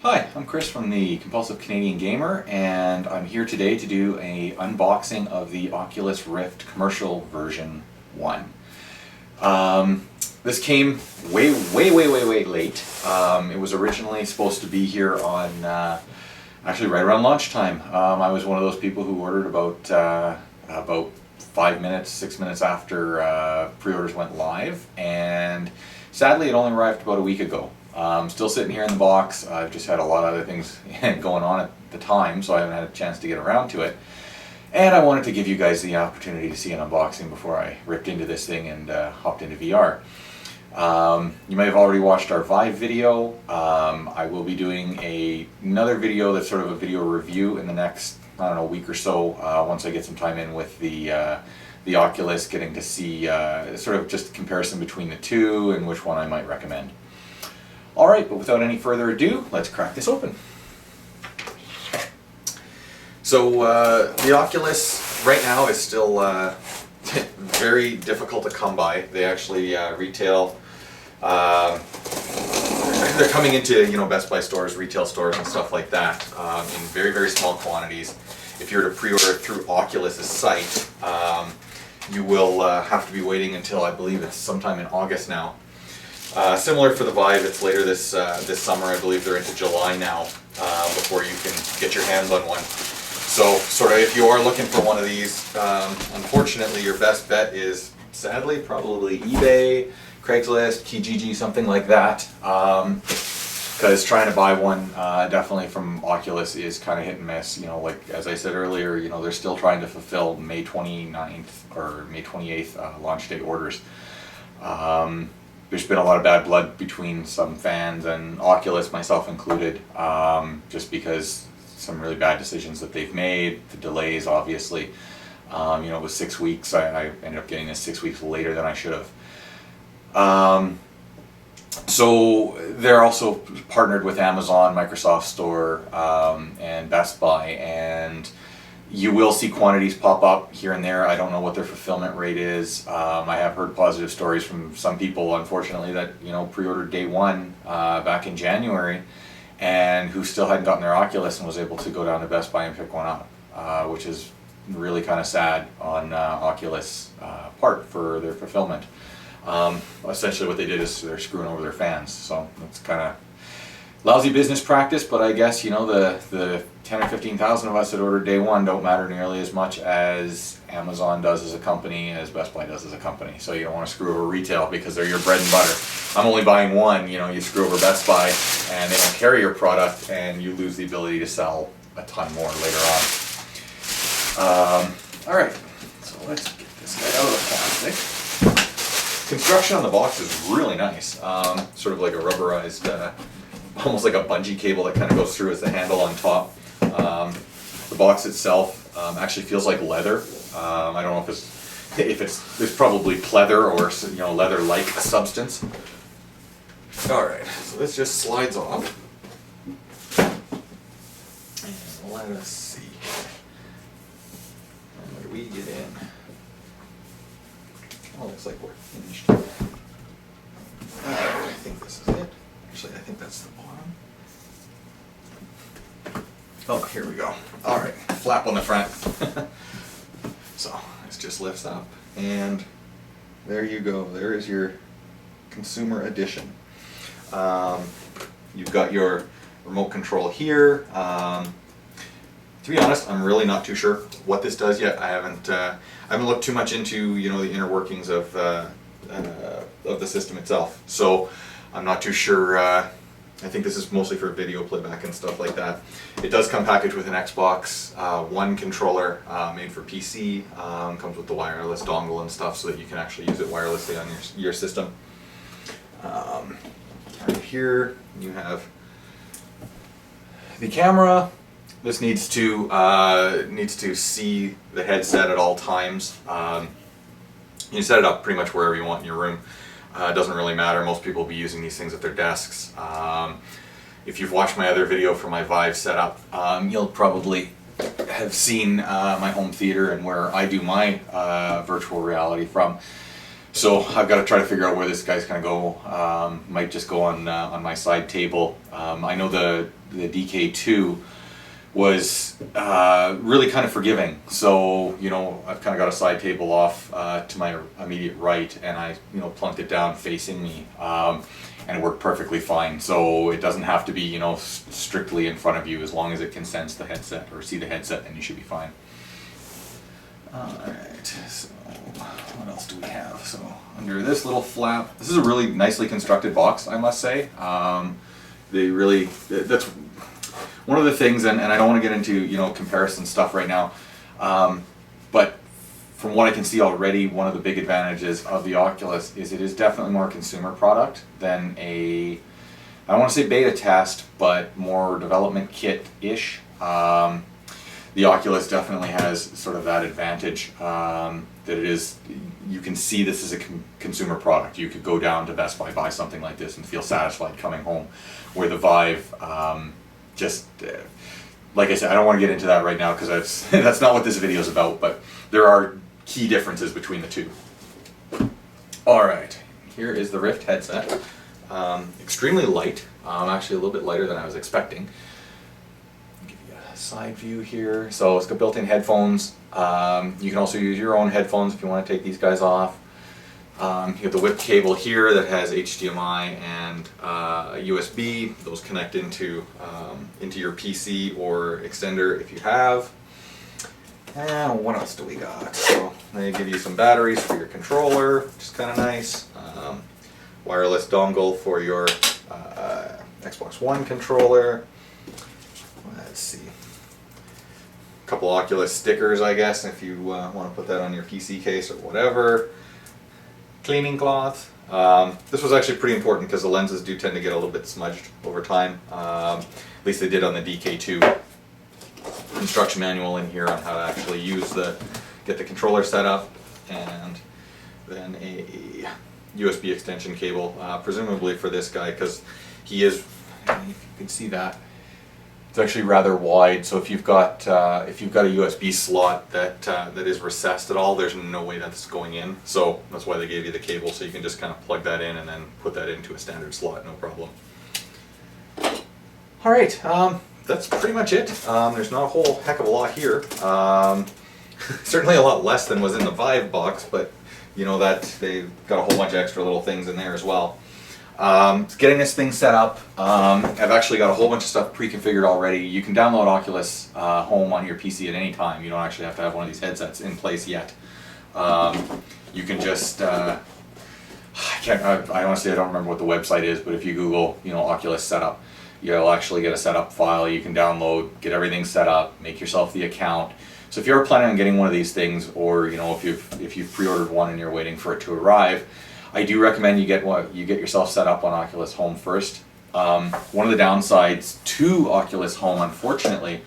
Hi, I'm Chris from the Compulsive Canadian Gamer, and I'm here today to do an unboxing of the Oculus Rift commercial version 1. This came way late. It was originally supposed to be here on, actually right around lunchtime. I was one of those people who ordered about 5 minutes, 6 minutes after pre-orders went live, and sadly it only arrived about a week ago. Still sitting here in the box. I've just had a lot of other things going on at the time, so I haven't had a chance to get around to it. And I wanted to give you guys the opportunity to see an unboxing before I ripped into this thing and hopped into VR. You may have already watched our Vive video. I will be doing another video that's sort of a video review in the next, I don't know, week or so, once I get some time in with the Oculus, getting to see sort of just comparison between the two and which one I might recommend. Alright, but without any further ado, let's crack this open. So the Oculus right now is still very difficult to come by. They actually retail, they're coming into Best Buy stores, retail stores and stuff like that in very small quantities. If you were to pre-order through Oculus's site, you will have to be waiting until, I believe it's sometime in August now. Similar for the Vive, it's later this summer. I believe they're into July now before you can get your hands on one. So sort of if you are looking for one of these, unfortunately your best bet is sadly probably eBay, Craigslist, Kijiji, something like that. Because trying to buy one definitely from Oculus is kind of hit and miss. Like as I said earlier, they're still trying to fulfill May 29th or May 28th launch date orders. There's been a lot of bad blood between some fans and Oculus, myself included, just because some really bad decisions that they've made, the delays obviously. It was 6 weeks, I ended up getting this 6 weeks later than I should have. So they're also partnered with Amazon, Microsoft Store, and Best Buy, and you will see quantities pop up here and there. I don't know what their fulfillment rate is. I have heard positive stories from some people, unfortunately, that pre-ordered day one back in January, and who still hadn't gotten their Oculus and was able to go down to Best Buy and pick one up, which is really kind of sad on Oculus' part for their fulfillment. Essentially, what they did is they're screwing over their fans, so it's kind of lousy business practice, but I guess the 10 or 15,000 of us that ordered day one don't matter nearly as much as Amazon does as a company, as Best Buy does as a company. So you don't want to screw over retail because they're your bread and butter. I'm only buying one, you screw over Best Buy and they don't carry your product and you lose the ability to sell a ton more later on. Alright, so let's get this guy out of the plastic. Construction on the box is really nice. Sort of like a rubberized, almost like a bungee cable that kind of goes through as the handle on top. The box itself actually feels like leather. I don't know if it's probably pleather or leather-like substance. All right, so this just slides off. And let us see. Where do we get in? Oh, looks like we're finished. I think this is it. Actually, I think that's the bottom. Oh, here we go. Alright, flap on the front. So, this just lifts up, and there you go. There is your consumer edition. You've got your remote control here. To be honest, I'm really not too sure what this does yet. I haven't looked too much into the inner workings of the system itself. So I'm not too sure. I think this is mostly for video playback and stuff like that. It does come packaged with an Xbox One controller made for PC. Comes with the wireless dongle and stuff so that you can actually use it wirelessly on your system. Right here you have the camera. This needs to see the headset at all times. You set it up pretty much wherever you want in your room. It doesn't really matter. Most people will be using these things at their desks. If you've watched my other video for my Vive setup, you'll probably have seen my home theater and where I do my virtual reality from. So I've got to try to figure out where this guy's going to go. Might just go on my side table. I know the DK2 was really kind of forgiving. So, you know, I've kind of got a side table off to my immediate right, and I, you know, plunked it down facing me, and it worked perfectly fine. So it doesn't have to be, you know, strictly in front of you. As long as it can sense the headset or see the headset, then you should be fine. Alright, so what else do we have? So under this little flap, this is a really nicely constructed box, I must say. That's one of the things, and I don't want to get into, you know, comparison stuff right now, but from what I can see already, one of the big advantages of the Oculus is it is definitely more consumer product than I don't want to say beta test, but more development kit-ish. The Oculus definitely has sort of that advantage, that it is, you can see this is a consumer product. You could go down to Best Buy, buy something like this and feel satisfied coming home, where the Vive, like I said, I don't want to get into that right now because that's not what this video is about, but there are key differences between the two. Alright, here is the Rift headset. Extremely light, actually a little bit lighter than I was expecting. Side view here. So it's got built-in headphones. You can also use your own headphones if you want to take these guys off. You have the whip cable here that has HDMI and USB. Those connect into your PC or extender if you have. And what else do we got? So they give you some batteries for your controller, which is kind of nice. Wireless dongle for your Xbox One controller. Let's see. Couple Oculus stickers, I guess, if you want to put that on your PC case or whatever. Cleaning cloth. This was actually pretty important because the lenses do tend to get a little bit smudged over time. At least they did on the DK2. Instruction manual in here on how to actually get the controller set up, and then a USB extension cable, presumably for this guy, because he is, if you can see that, it's actually rather wide, so if you've got a USB slot that is recessed at all, there's no way that's going in. So that's why they gave you the cable, so you can just kind of plug that in and then put that into a standard slot, no problem. All right, that's pretty much it. There's not a whole heck of a lot here. Certainly a lot less than was in the Vive box, but you know that they've got a whole bunch of extra little things in there as well. Getting this thing set up, I've actually got a whole bunch of stuff pre-configured already. You can download Oculus Home on your PC at any time. You don't actually have to have one of these headsets in place yet. You can just, I honestly don't remember what the website is, but if you Google, you know, Oculus setup, you'll actually get a setup file you can download, get everything set up, make yourself the account. So if you're planning on getting one of these things, or you know, if you've pre-ordered one and you're waiting for it to arrive, I do recommend you get yourself set up on Oculus Home first. One of the downsides to Oculus Home, unfortunately,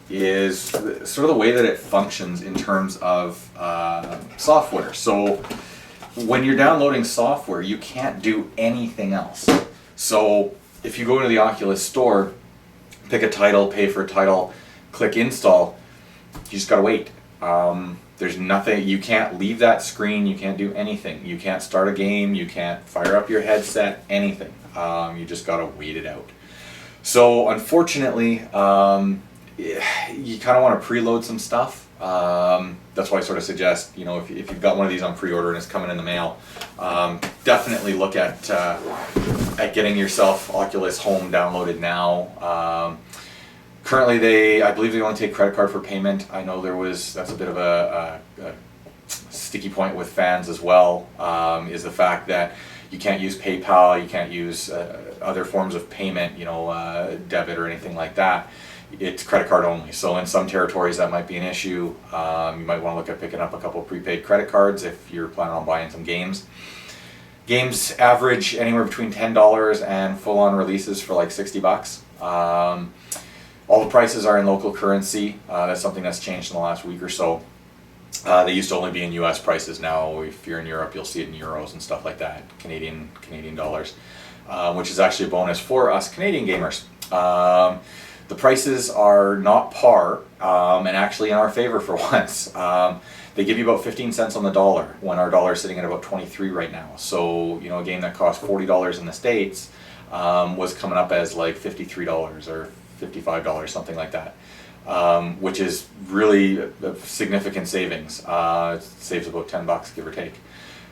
is sort of the way that it functions in terms of software. So when you're downloading software, you can't do anything else. So if you go into the Oculus store, pick a title, pay for a title, click install, you just gotta wait. There's nothing, you can't leave that screen, you can't do anything. You can't start a game, you can't fire up your headset, anything. You just gotta wait it out. So unfortunately, you kind of want to preload some stuff. That's why I sort of suggest, you know, if you've got one of these on pre-order and it's coming in the mail, definitely look at getting yourself Oculus Home downloaded now. Currently, I believe they only take credit card for payment. I know that's a bit of a sticky point with fans as well, is the fact that you can't use PayPal, you can't use other forms of payment, you know, debit or anything like that. It's credit card only. So in some territories that might be an issue. You might want to look at picking up a couple prepaid credit cards if you're planning on buying some games. Games average anywhere between $10 and full-on releases for like $60. All the prices are in local currency. That's something that's changed in the last week or so. They used to only be in US prices. Now if you're in Europe, you'll see it in euros and stuff like that, Canadian dollars, which is actually a bonus for us Canadian gamers. The prices are not par, and actually in our favor for once. They give you about 15 cents on the dollar when our dollar is sitting at about 23 right now. So, you know, a game that cost $40 in the States was coming up as like $53 or $55, something like that, which is really a significant savings. It saves about $10, give or take.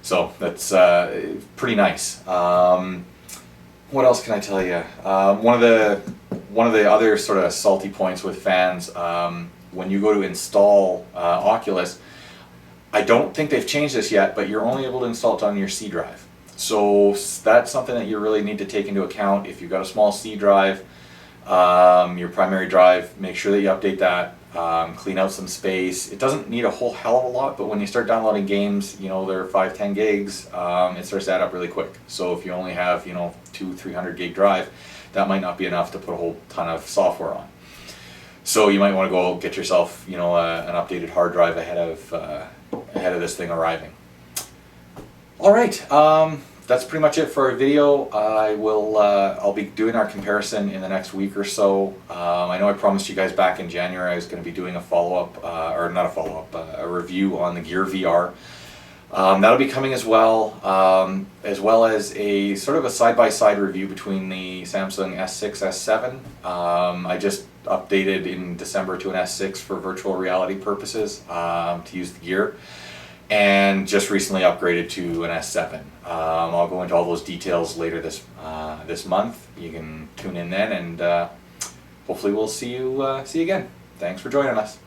So that's pretty nice. What else can I tell you? One of the other sort of salty points with fans, when you go to install Oculus, I don't think they've changed this yet, but you're only able to install it on your C drive. So that's something that you really need to take into account. If you've got a small C drive, your primary drive, make sure that you update that, clean out some space. It doesn't need a whole hell of a lot, but when you start downloading games, you know, they're 5-10 gigs, it starts to add up really quick. So if you only have, you know, 200-300 gig drive, that might not be enough to put a whole ton of software on. So you might want to go get yourself, you know, an updated hard drive ahead of this thing arriving. All right, that's pretty much it for our video. I'll be doing our comparison in the next week or so. I know I promised you guys back in January I was going to be doing a follow-up, or not a follow-up, a review on the Gear VR. That'll be coming as well as a sort of a side-by-side review between the Samsung S6, S7. I just updated in December to an S6 for virtual reality purposes to use the Gear, and just recently upgraded to an S7. I'll go into all those details later this month. You can tune in then, and hopefully we'll see you again. Thanks for joining us.